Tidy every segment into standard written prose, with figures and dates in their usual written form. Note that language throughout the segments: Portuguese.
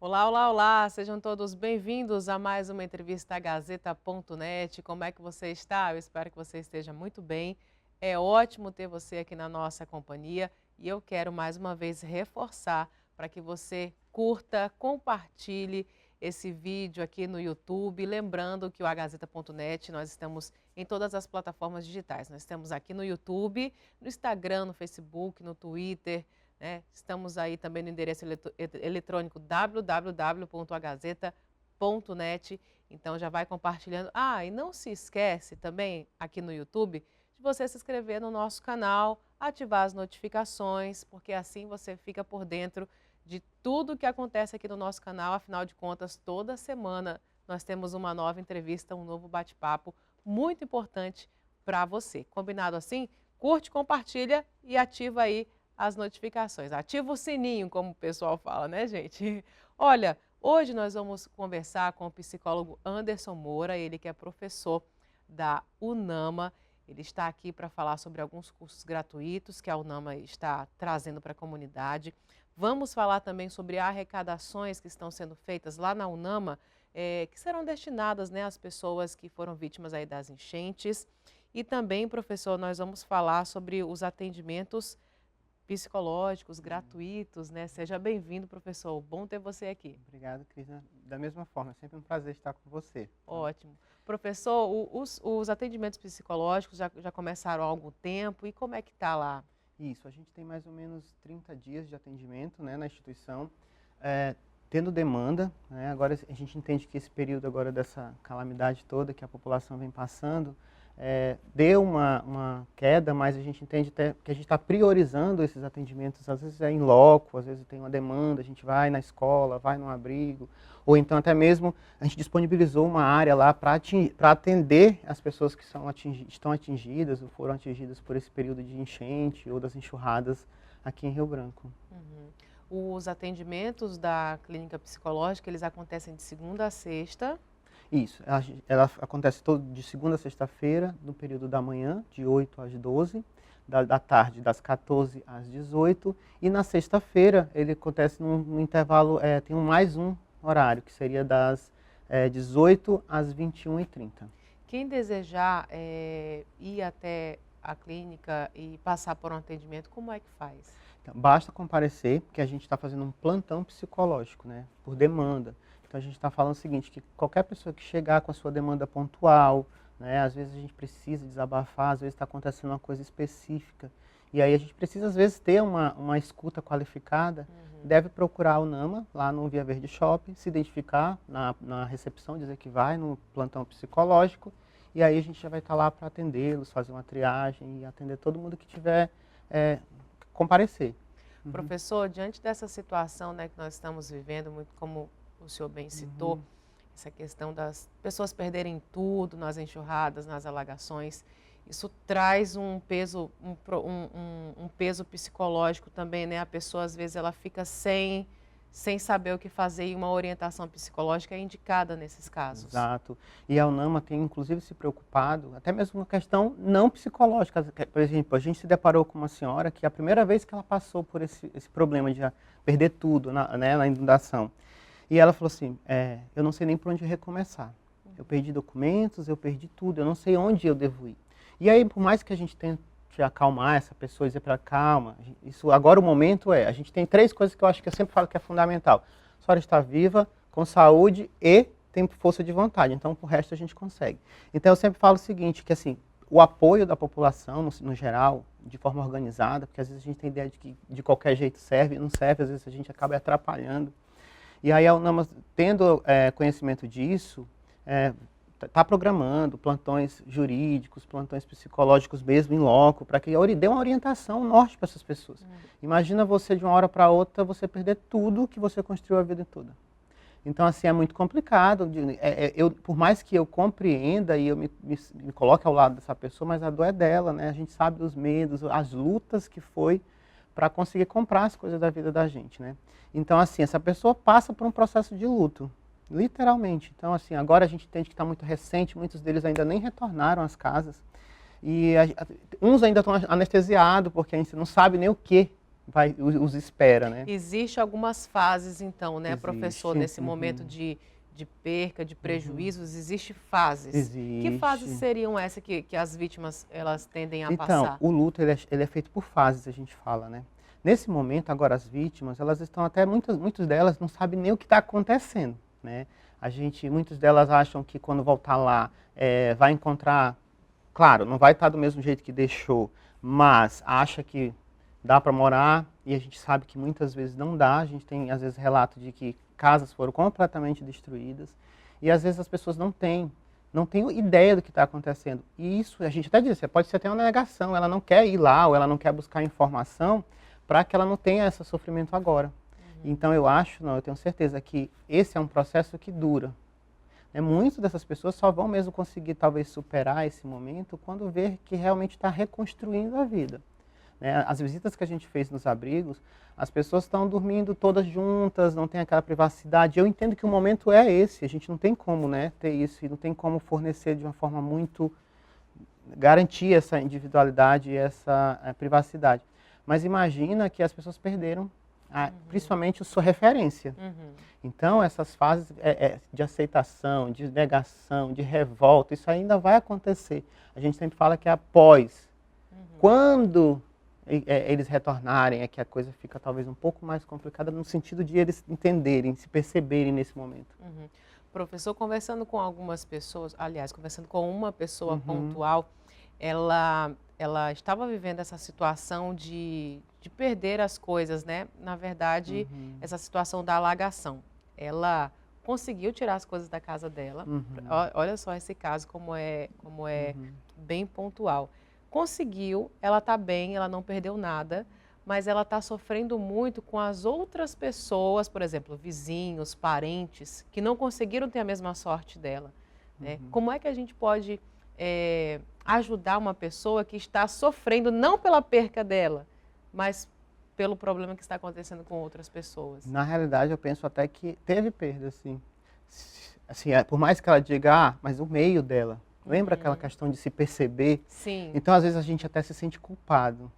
Olá, olá, olá! Sejam todos bem-vindos a mais uma entrevista à Gazeta.net. Como é que você está? Eu espero que você esteja muito bem. É ótimo ter você aqui na nossa companhia e eu quero mais uma vez reforçar para que você curta, compartilhe esse vídeo aqui no YouTube. Lembrando que o Gazeta.net, nós estamos em todas as plataformas digitais. Nós estamos aqui no YouTube, no Instagram, no Facebook, no Twitter, né? Estamos aí também no endereço eletrônico www.agazeta.net. Então já vai compartilhando. E não se esquece também aqui no YouTube de você se inscrever no nosso canal, ativar as notificações, porque assim você fica por dentro de tudo que acontece aqui no nosso canal. Afinal de contas, toda semana nós temos uma nova entrevista, um novo bate-papo muito importante para você. Combinado assim? Curte, compartilha e ativa aí as notificações. Ativa o sininho, como o pessoal fala, né, gente? Olha, hoje nós vamos conversar com o psicólogo Anderson Moura, ele que é professor da UNAMA. Ele está aqui para falar sobre alguns cursos gratuitos que a UNAMA está trazendo para a comunidade. Vamos falar também sobre arrecadações que estão sendo feitas lá na UNAMA, que serão destinadas, né, às pessoas que foram vítimas aí das enchentes. E também, professor, nós vamos falar sobre os atendimentos psicológicos, gratuitos, né? Seja bem-vindo, professor. Bom ter você aqui. Obrigado, Cris. Da mesma forma, é sempre um prazer estar com você. Ótimo. Professor, os atendimentos psicológicos já começaram há algum tempo e como é que está lá? Isso, a gente tem mais ou menos 30 dias de atendimento, né, na instituição, tendo demanda, né? Agora a gente entende que esse período agora dessa calamidade toda que a população vem passando, deu uma queda, mas a gente entende até que a gente está priorizando esses atendimentos, às vezes é em loco, às vezes tem uma demanda, a gente vai na escola, vai no abrigo, ou então até mesmo a gente disponibilizou uma área lá para atender as pessoas que estão atingidas ou foram atingidas por esse período de enchente ou das enxurradas aqui em Rio Branco. Uhum. Os atendimentos da clínica psicológica, eles acontecem de segunda a sexta? Isso, ela acontece de segunda a sexta-feira, no período da manhã, de 8 às 12, da tarde, das 14 às 18, e na sexta-feira ele acontece num intervalo, tem mais um horário, que seria das 18 às 21h30. Quem desejar ir até a clínica e passar por um atendimento, como é que faz? Então, basta comparecer, porque a gente está fazendo um plantão psicológico, né, por demanda. Então a gente está falando o seguinte, que qualquer pessoa que chegar com a sua demanda pontual, né, às vezes a gente precisa desabafar, às vezes está acontecendo uma coisa específica, e aí a gente precisa às vezes ter uma escuta qualificada, deve procurar a UNAMA lá no Via Verde Shopping, se identificar na recepção, dizer que vai no plantão psicológico, e aí a gente já vai estar lá para atendê-los, fazer uma triagem e atender todo mundo que tiver comparecer. Professor, diante dessa situação, né, que nós estamos vivendo, muito como o senhor bem citou, essa questão das pessoas perderem tudo nas enxurradas, nas alagações, isso traz um peso, um peso psicológico também, né? A pessoa, às vezes, ela fica sem saber o que fazer e uma orientação psicológica é indicada nesses casos. Exato. E a UNAMA tem, inclusive, se preocupado, até mesmo uma questão não psicológica. Por exemplo, a gente se deparou com uma senhora que a primeira vez que ela passou por esse problema de perder tudo na inundação, e ela falou assim, eu não sei nem por onde recomeçar. Eu perdi documentos, eu perdi tudo, eu não sei onde eu devo ir. E aí, por mais que a gente tente acalmar essa pessoa e dizer para ela, calma, isso, agora o momento a gente tem 3 coisas que eu acho que eu sempre falo que é fundamental. A senhora está viva, com saúde e tem força de vontade, então o resto a gente consegue. Então eu sempre falo o seguinte, que assim, o apoio da população, no geral, de forma organizada, porque às vezes a gente tem ideia de que de qualquer jeito serve, e não serve, às vezes a gente acaba atrapalhando. E aí a UNAMA, tendo conhecimento disso, está programando plantões jurídicos, plantões psicológicos mesmo em loco, para que dê uma orientação norte para essas pessoas. Imagina você de uma hora para outra, você perder tudo que você construiu a vida toda. Então assim, é muito complicado, por mais que eu compreenda e eu me coloque ao lado dessa pessoa, mas a dor é dela, né? A gente sabe dos medos, as lutas que foi para conseguir comprar as coisas da vida da gente, né? Então assim, essa pessoa passa por um processo de luto. Literalmente. Então, assim, agora a gente entende que está muito recente, muitos deles ainda nem retornaram às casas. E uns ainda estão anestesiados, porque a gente não sabe nem o que os espera, né? Existe algumas fases, então, né, professor, Existe. nesse momento de perca, de prejuízos, existe fases. Que fases Existe. seriam essas que as vítimas elas tendem a Então, passar? o luto ele é feito por fases, a gente fala, né? Nesse momento, agora as vítimas, elas estão até, muitas delas não sabem nem o que está acontecendo, né? Muitas delas acham que quando voltar lá, vai encontrar, claro, não vai estar do mesmo jeito que deixou, mas acha que dá para morar, e a gente sabe que muitas vezes não dá. A gente tem, às vezes, relato de que casas foram completamente destruídas, e às vezes as pessoas não têm ideia do que está acontecendo. E isso, a gente até diz, pode ser até uma negação, ela não quer ir lá, ou ela não quer buscar informação, para que ela não tenha esse sofrimento agora. Então eu tenho certeza que esse é um processo que dura. Muitas dessas pessoas só vão mesmo conseguir talvez superar esse momento quando ver que realmente está reconstruindo a vida. As visitas que a gente fez nos abrigos, as pessoas estão dormindo todas juntas, não tem aquela privacidade. Eu entendo que o momento é esse, a gente não tem como, ter isso, e não tem como fornecer de uma forma muito, garantir essa individualidade e essa privacidade. Mas imagina que as pessoas perderam, principalmente a sua referência. Então, essas fases de aceitação, de negação, de revolta, isso ainda vai acontecer. A gente sempre fala que é após. Quando eles retornarem, é que a coisa fica talvez um pouco mais complicada, no sentido de eles entenderem, se perceberem nesse momento. Professor, conversando com algumas pessoas, aliás, conversando com uma pessoa pontual, ela estava vivendo essa situação de perder as coisas, né? Na verdade, essa situação da alagação. Ela conseguiu tirar as coisas da casa dela. Olha só esse caso como é bem pontual. Conseguiu, ela está bem, ela não perdeu nada, mas ela está sofrendo muito com as outras pessoas, por exemplo, vizinhos, parentes, que não conseguiram ter a mesma sorte dela. Como é que a gente pode ajudar uma pessoa que está sofrendo não pela perca dela, mas pelo problema que está acontecendo com outras pessoas? Na realidade, eu penso até que teve perda, assim. Por mais que ela diga, mas o meio dela. Lembra aquela questão de se perceber? Sim. Então, às vezes, a gente até se sente culpado.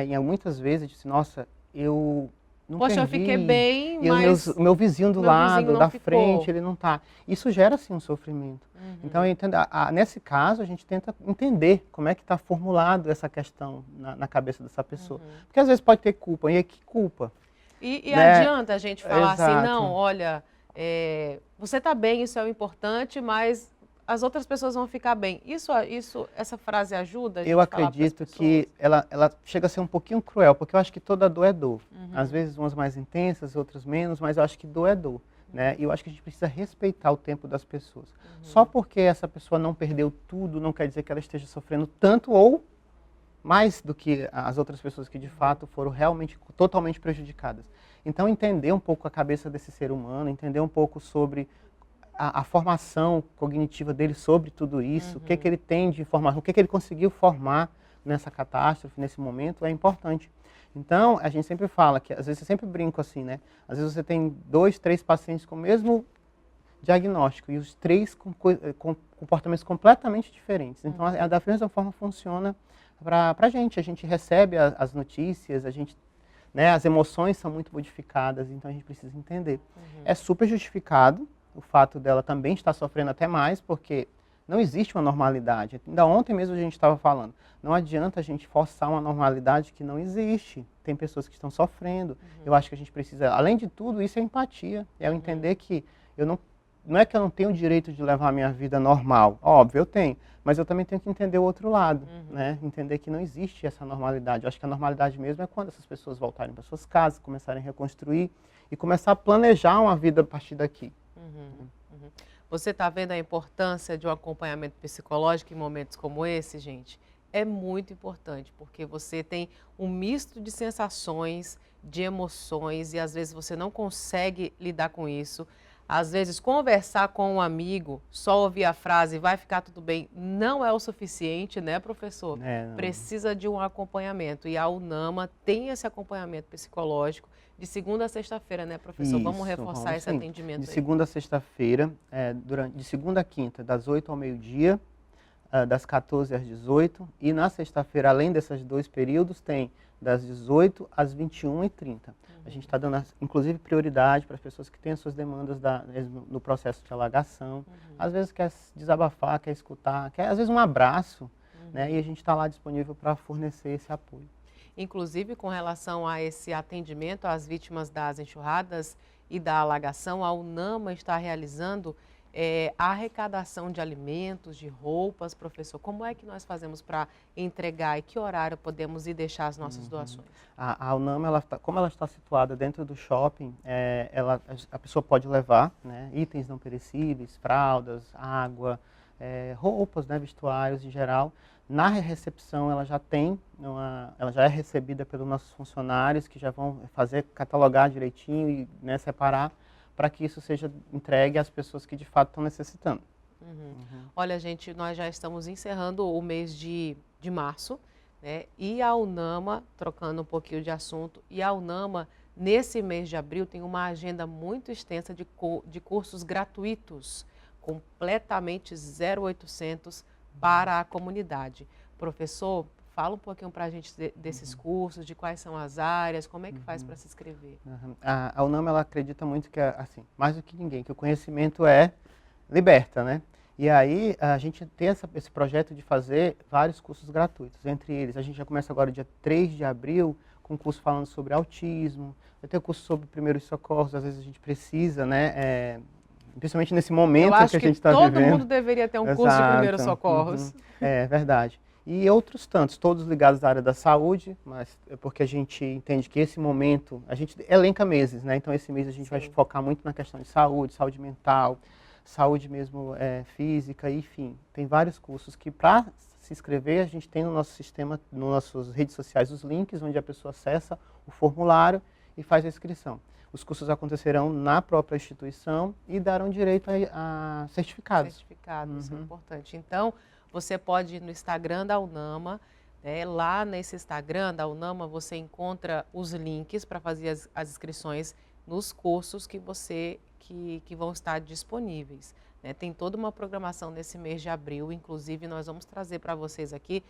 E muitas vezes, eu disse, nossa, eu não Poxa, perdi. eu fiquei bem, e mas o meu vizinho do meu lado, vizinho não da ficou. frente, ele não está. Isso gera, assim, um sofrimento. Então, eu entendo, nesse caso, a gente tenta entender como é que está formulado essa questão na cabeça dessa pessoa. Porque, às vezes, pode ter culpa. E que culpa? E adianta a gente falar Exato. assim, não, olha, você está bem, isso é o importante, mas as outras pessoas vão ficar bem. Essa frase ajuda a gente Eu acredito que ela chega a ser um pouquinho cruel, porque eu acho que toda dor é dor. Às vezes umas mais intensas, outras menos, mas eu acho que dor é dor. E eu acho que a gente precisa respeitar o tempo das pessoas. Só porque essa pessoa não perdeu tudo, não quer dizer que ela esteja sofrendo tanto ou mais do que as outras pessoas que de fato foram realmente totalmente prejudicadas. Então, entender um pouco a cabeça desse ser humano, entender um pouco sobre a formação cognitiva dele sobre tudo isso, o que ele tem de informação, o que ele conseguiu formar nessa catástrofe, nesse momento, é importante. Então, a gente sempre fala que, às vezes eu sempre brinco assim, às vezes você tem 2, 3 pacientes com o mesmo diagnóstico e os 3 com comportamentos completamente diferentes. Então, da mesma forma funciona para a gente recebe as notícias, as emoções são muito modificadas, então a gente precisa entender. É super justificado o fato dela também estar sofrendo até mais, porque não existe uma normalidade. Ainda ontem mesmo a gente estava falando, não adianta a gente forçar uma normalidade que não existe. Tem pessoas que estão sofrendo. Eu acho que a gente precisa, além de tudo, isso é empatia. É eu entender que não é que eu não tenho o direito de levar a minha vida normal. Óbvio, eu tenho. Mas eu também tenho que entender o outro lado. Entender que não existe essa normalidade. Eu acho que a normalidade mesmo é quando essas pessoas voltarem para suas casas, começarem a reconstruir e começar a planejar uma vida a partir daqui. Você está vendo a importância de um acompanhamento psicológico em momentos como esse, gente? É muito importante, porque você tem um misto de sensações, de emoções, e às vezes você não consegue lidar com isso. Às vezes, conversar com um amigo, só ouvir a frase vai ficar tudo bem, não é o suficiente, né, professor? Precisa de um acompanhamento. E a UNAMA tem esse acompanhamento psicológico de segunda a sexta-feira, né, professor? Isso, vamos reforçar esse atendimento de aí. segunda a sexta-feira, de segunda a quinta, das 8 ao meio-dia, das 14 às 18, e na sexta-feira, além desses 2 períodos, tem das 18 às 21h30. A gente está dando, inclusive, prioridade para as pessoas que têm as suas demandas no processo de alagação. Às vezes quer desabafar, quer escutar, quer às vezes um abraço, né? E a gente está lá disponível para fornecer esse apoio. Inclusive, com relação a esse atendimento às vítimas das enxurradas e da alagação, a UNAMA está realizando a arrecadação de alimentos, de roupas. Professor, como é que nós fazemos para entregar e que horário podemos ir deixar as nossas doações? A UNAMA, como ela está situada dentro do shopping, a pessoa pode levar, né, itens não perecíveis, fraldas, água, roupas, né, vestuários em geral. Na recepção ela já é recebida pelos nossos funcionários, que já vão catalogar direitinho e, né, separar, para que isso seja entregue às pessoas que de fato estão necessitando. Olha, gente, nós já estamos encerrando o mês de março, né? E a UNAMA, trocando um pouquinho de assunto, e a UNAMA, nesse mês de abril, tem uma agenda muito extensa de cursos gratuitos, completamente 0800 para a comunidade. Professor, fala um pouquinho para a gente desses cursos, de quais são as áreas, como é que faz para se inscrever? A UNAMA, ela acredita muito que, assim, mais do que ninguém, que o conhecimento liberta, né? E aí a gente tem esse projeto de fazer vários cursos gratuitos. Entre eles, a gente já começa agora dia 3 de abril, com um curso falando sobre autismo, vai ter um curso sobre primeiros socorros, às vezes a gente precisa, né? Principalmente nesse momento que a gente está vivendo. Todo mundo deveria ter um curso de primeiros socorros. É verdade. E outros tantos, todos ligados à área da saúde, mas é porque a gente entende que esse momento, a gente elenca meses, né? Então esse mês a gente vai focar muito na questão de saúde, saúde mental, saúde mesmo física, enfim. Tem vários cursos que, para se inscrever, a gente tem no nosso sistema, nas nossas redes sociais, os links onde a pessoa acessa o formulário e faz a inscrição. Os cursos acontecerão na própria instituição e darão direito a certificados. Certificados, isso é importante. Então, você pode ir no Instagram da UNAMA, né? Lá nesse Instagram da UNAMA você encontra os links para fazer as inscrições nos cursos que vão estar disponíveis, né? Tem toda uma programação nesse mês de abril, inclusive nós vamos trazer para vocês aqui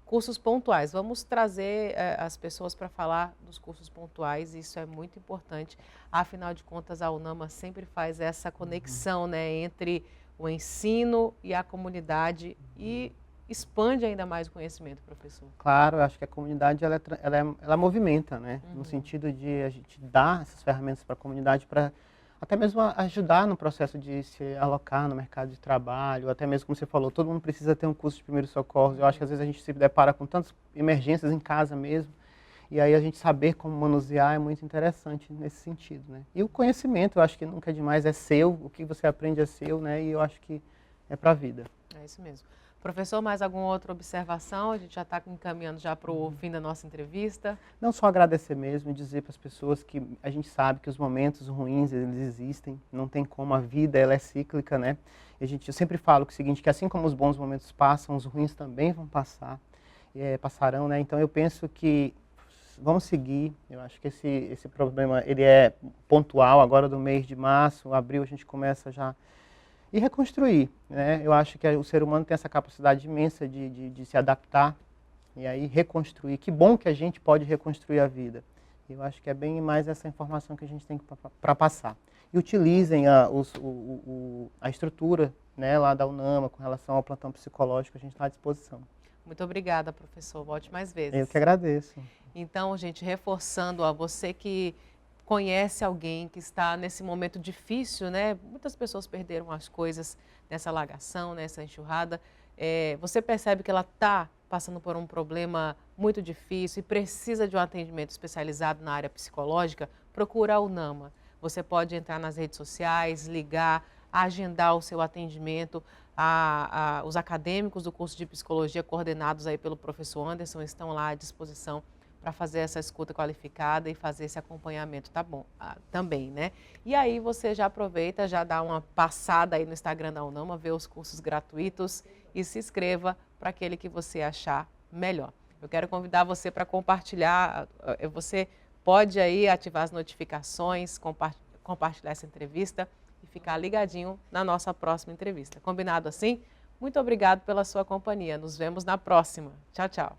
cursos pontuais. Vamos trazer as pessoas para falar dos cursos pontuais, isso é muito importante. Afinal de contas, a UNAMA sempre faz essa conexão, né, entre o ensino e a comunidade e expande ainda mais o conhecimento, professor. Claro, eu acho que a comunidade ela movimenta, né? No sentido de a gente dar essas ferramentas para a comunidade para até mesmo ajudar no processo de se alocar no mercado de trabalho, até mesmo como você falou, todo mundo precisa ter um curso de primeiros socorros. Eu acho que às vezes a gente se depara com tantas emergências em casa mesmo, e aí a gente saber como manusear é muito interessante nesse sentido, né? E o conhecimento, eu acho que nunca é demais, é seu, o que você aprende é seu, né? E eu acho que é para a vida. É isso mesmo. Professor, mais alguma outra observação? A gente já está encaminhando já para o fim da nossa entrevista. Não, só agradecer mesmo e dizer para as pessoas que a gente sabe que os momentos ruins, eles existem, não tem como, a vida ela é cíclica, né? E eu sempre falo o seguinte, que assim como os bons momentos passam, os ruins também vão passar, passarão, né? Então eu penso que vamos seguir, eu acho que esse problema ele é pontual, agora do mês de março, abril a gente começa já e reconstruir, né? Eu acho que o ser humano tem essa capacidade imensa de se adaptar e aí reconstruir. Que bom que a gente pode reconstruir a vida. Eu acho que é bem mais essa informação que a gente tem para passar. E utilizem a estrutura, né, lá da UNAMA com relação ao plantão psicológico, a gente está à disposição. Muito obrigada, professor. Volte mais vezes. Eu que agradeço. Então, gente, reforçando a você que conhece alguém que está nesse momento difícil, né? Muitas pessoas perderam as coisas nessa alagação, nessa enxurrada. Você percebe que ela está passando por um problema muito difícil e precisa de um atendimento especializado na área psicológica, procura a UNAMA. Você pode entrar nas redes sociais, ligar, agendar o seu atendimento. Os acadêmicos do curso de psicologia, coordenados aí pelo professor Anderson, estão lá à disposição para fazer essa escuta qualificada e fazer esse acompanhamento, tá bom, também, né? E aí você já aproveita, já dá uma passada aí no Instagram da UNAMA, vê os cursos gratuitos e se inscreva para aquele que você achar melhor. Eu quero convidar você para compartilhar, você pode aí ativar as notificações, compartilhar essa entrevista e ficar ligadinho na nossa próxima entrevista. Combinado assim? Muito obrigado pela sua companhia. Nos vemos na próxima. Tchau, tchau.